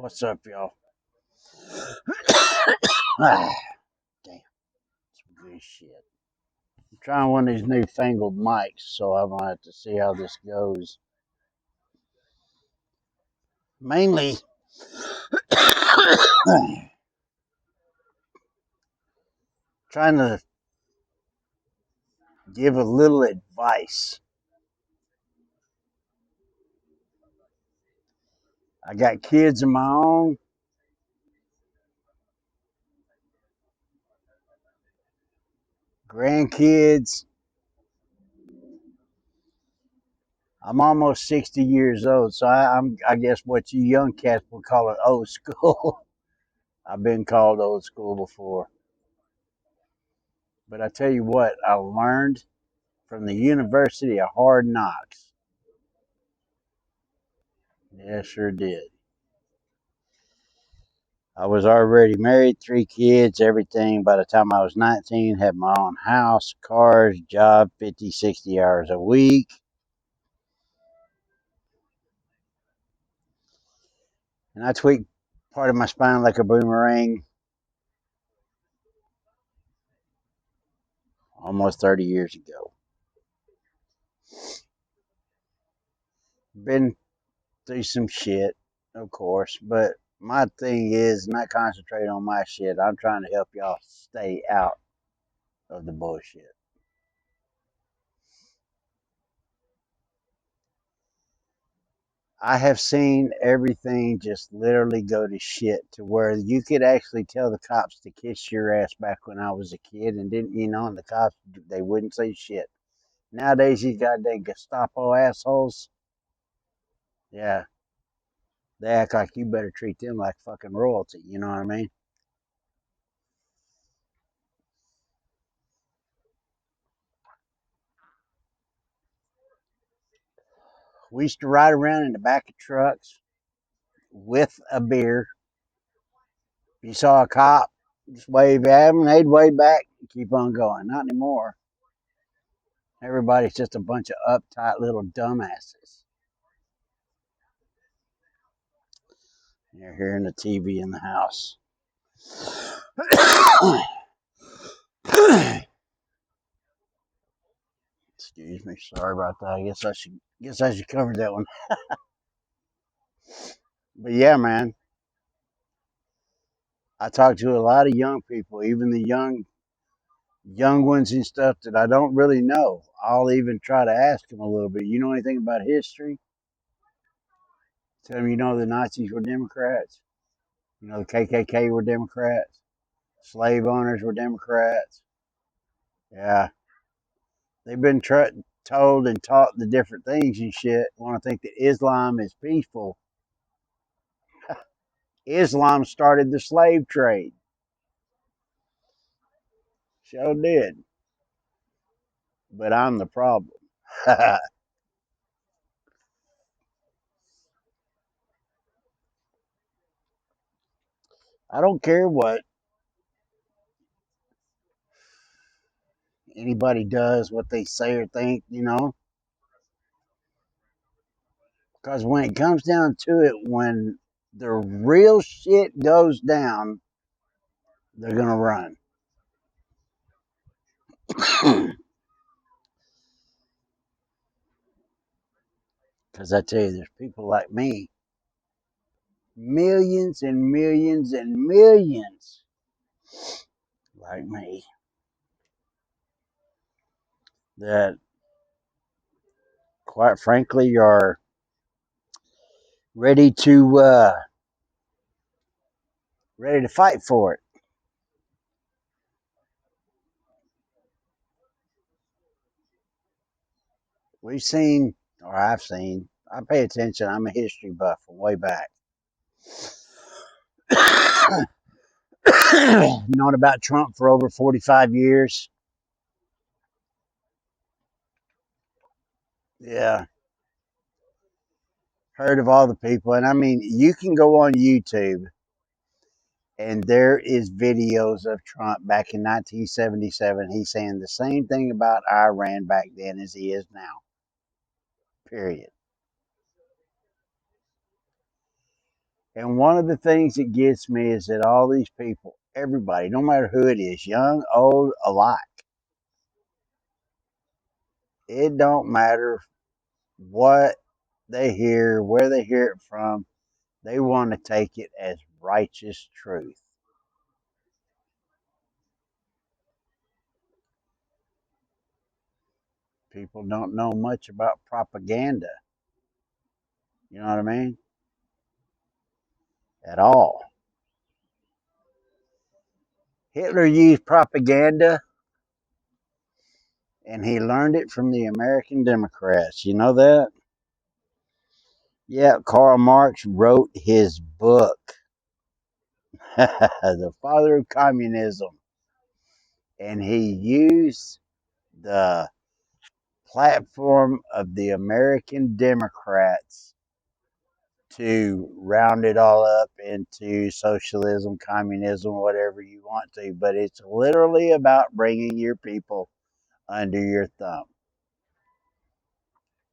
What's up, y'all? Ah, damn, some good shit. I'm trying one of these newfangled mics, so I'm gonna have to see how this goes. Mainly, trying to give a little advice. I got kids of my own, grandkids. I'm almost 60 years old, so I guess what you young cats would call it old school. I've been called old school before. But I tell you what, I learned from the University of Hard Knocks. Yeah, sure did. I was already married, three kids, everything. By the time I was 19, had my own house, cars, job, 50, 60 hours a week. And I tweaked part of my spine like a boomerang almost 30 years ago. Been through some shit, of course, but my thing is not concentrate on my shit. I'm trying to help y'all stay out of the bullshit. I have seen everything just literally go to shit to where you could actually tell the cops to kiss your ass back when I was a kid and didn't, and the cops, they wouldn't say shit. Nowadays, these goddamn Gestapo assholes, yeah, they act like you better treat them like fucking royalty. You know what I mean? We used to ride around in the back of trucks with a beer. If you saw a cop, just wave at them, they'd wave back and keep on going. Not anymore. Everybody's just a bunch of uptight little dumbasses. You're hearing the TV in the house. Excuse me. Sorry about that. I guess I should cover that one. But yeah, man, I talk to a lot of young people, even the young ones and stuff that I don't really know. I'll even try to ask them a little bit. You know anything about history? Tell them you know the Nazis were Democrats. You know the KKK were Democrats. Slave owners were Democrats. Yeah, they've been told and taught the different things and shit. Want to think that Islam is peaceful? Islam started the slave trade. Sure did. But I'm the problem. I don't care what anybody does, what they say or think, because when it comes down to it, when the real shit goes down, they're going to run. Because I tell you, there's people like me, millions and millions and millions like me, that quite frankly are ready to ready to fight for it. We've seen, or I've seen, I pay attention. I'm a history buff from way back. Known about Trump for over 45 years. Yeah, heard of all the people. And I mean, you can go on YouTube and there is videos of Trump back in 1977. He's saying the same thing about Iran back then as he is now. Period. And one of the things that gets me is that all these people, everybody, no matter who it is, young, old, alike, it don't matter what they hear, where they hear it from, they want to take it as righteous truth. People don't know much about propaganda. You know what I mean? At all. Hitler used propaganda and he learned it from the American Democrats. You know that? Yeah, Karl Marx wrote his book, The Father of Communism, and he used the platform of the American Democrats to round it all up into socialism, communism, whatever you want to. But it's literally about bringing your people under your thumb,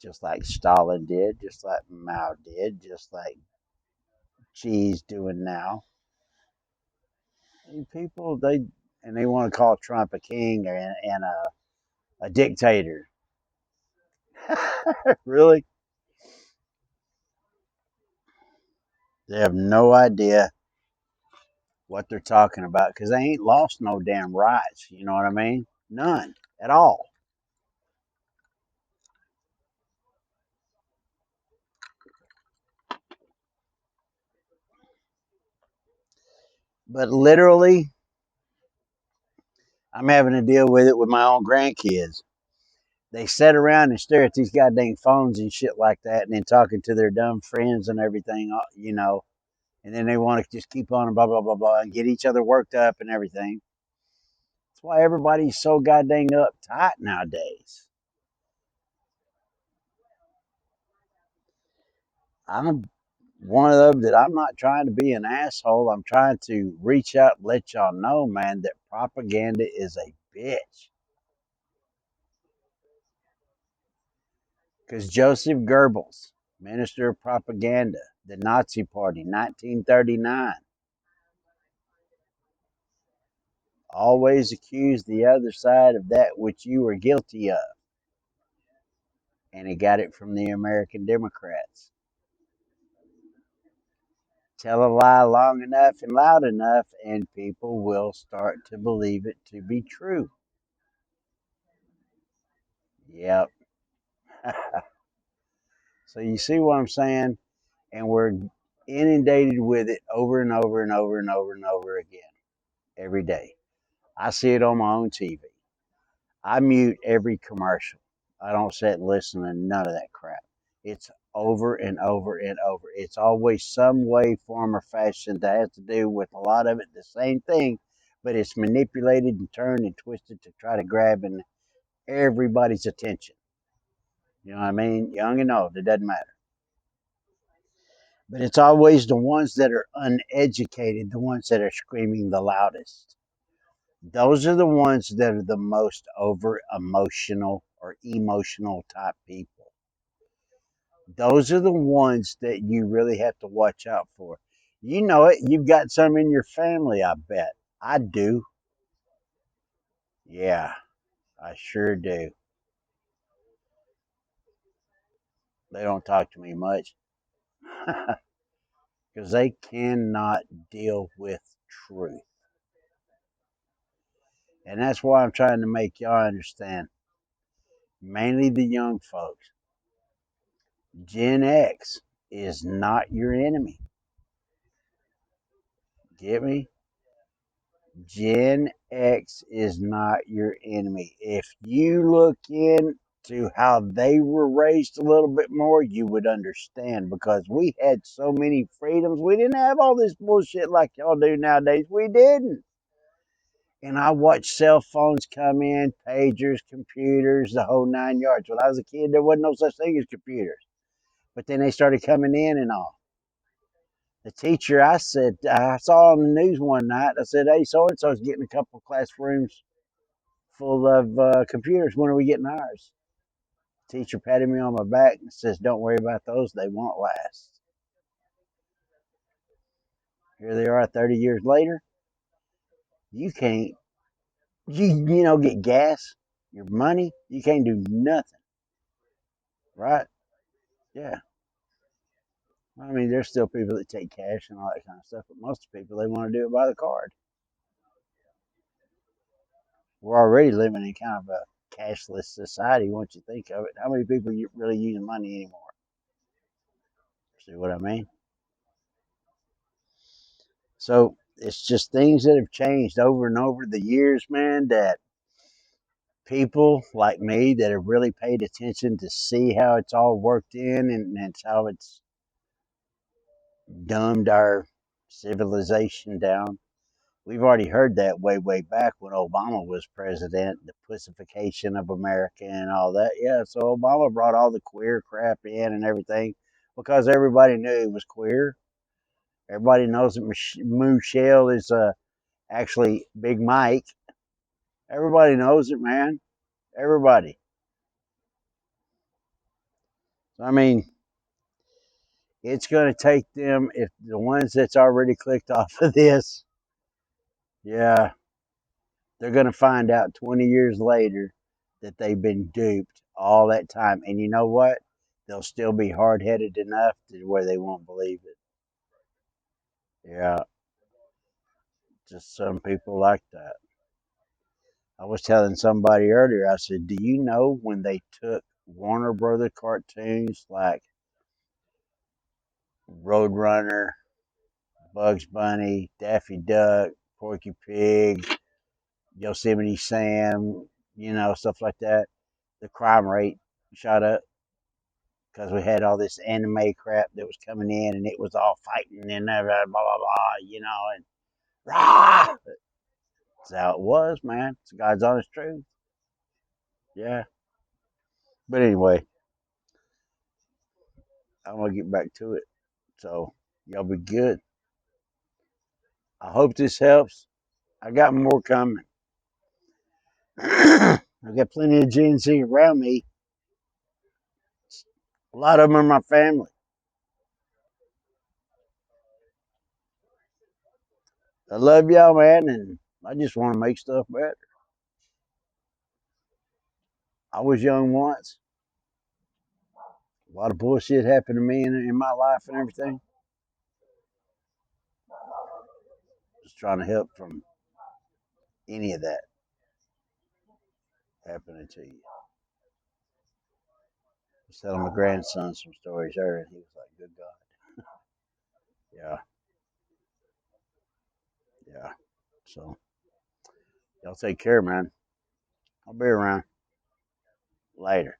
just like Stalin did, just like Mao did, just like Xi's doing now. And people, they want to call Trump a king and a dictator. Really? They have no idea what they're talking about because they ain't lost no damn rights. You know what I mean? None at all. But literally, I'm having to deal with it with my own grandkids. They sit around and stare at these goddamn phones and shit like that, and then talking to their dumb friends and everything, and then they want to just keep on and blah blah blah blah and get each other worked up and everything. That's why everybody's so goddamn uptight nowadays. I'm one of them that I'm not trying to be an asshole. I'm trying to reach out and let y'all know, man, that propaganda is a bitch. Because Joseph Goebbels, Minister of Propaganda, the Nazi Party, 1939, always accused the other side of that which you were guilty of. And he got it from the American Democrats. Tell a lie long enough and loud enough, and people will start to believe it to be true. Yep. So you see what I'm saying? And we're inundated with it over and over and over and over and over again every day. I see it on my own TV. I mute every commercial. I don't sit and listen to none of that crap. It's over and over and over. It's always some way, form, or fashion that has to do with a lot of it the same thing, but it's manipulated and turned and twisted to try to grab in everybody's attention. You know what I mean? Young and old, it doesn't matter. But it's always the ones that are uneducated, the ones that are screaming the loudest. Those are the ones that are the most over emotional or emotional type people. Those are the ones that you really have to watch out for. You know it. You've got some in your family, I bet. I do. Yeah, I sure do. They don't talk to me much because they cannot deal with truth. And that's why I'm trying to make y'all understand, mainly the young folks. Gen X is not your enemy. Get me? Gen X is not your enemy. If you look into how they were raised a little bit more, you would understand because we had so many freedoms. We didn't have all this bullshit like y'all do nowadays. We didn't. And I watched cell phones come in, pagers, computers, the whole nine yards. When I was a kid, there wasn't no such thing as computers. But then they started coming in and all. The teacher, I said, I saw on the news one night, I said, hey, so and so's getting a couple of classrooms full of computers. When are we getting ours? Teacher patted me on my back and says, don't worry about those. They won't last. Here they are 30 years later. You can't, get gas, your money. You can't do nothing, right? Yeah. I mean, there's still people that take cash and all that kind of stuff, but most people, they want to do it by the card. We're already living in kind of a cashless society once you think of it. How many people really using money anymore? See what I mean? So it's just things that have changed over and over the years, man, that people like me that have really paid attention to see how it's all worked in and how it's dumbed our civilization down. We've already heard that way back when Obama was president, the pussification of America and all that. Yeah, so Obama brought all the queer crap in and everything because everybody knew he was queer. Everybody knows that Michelle is actually Big Mike. Everybody knows it, man. Everybody. So, I mean, it's going to take them, if the ones that's already clicked off of this, yeah, they're going to find out 20 years later that they've been duped all that time. And you know what? They'll still be hard headed enough to where they won't believe it. Yeah, just some people like that. I was telling somebody earlier, I said, do you know when they took Warner Brother cartoons like Roadrunner, Bugs Bunny, Daffy Duck, Porky Pig, Yosemite Sam, stuff like that? The crime rate shot up because we had all this anime crap that was coming in, and it was all fighting and blah blah blah, and rah. That's how it was, man. It's God's honest truth. Yeah. But anyway, I'm gonna get back to it. So y'all be good. I hope this helps. I got more coming. I got plenty of Gen Z around me. A lot of them are my family. I love y'all, man, and I just want to make stuff better. I was young once. A lot of bullshit happened to me in my life and everything. Just trying to help from any of that happening to you. I was telling my grandson some stories earlier, and he was like, "Good God, yeah, yeah." So y'all take care, man. I'll be around later.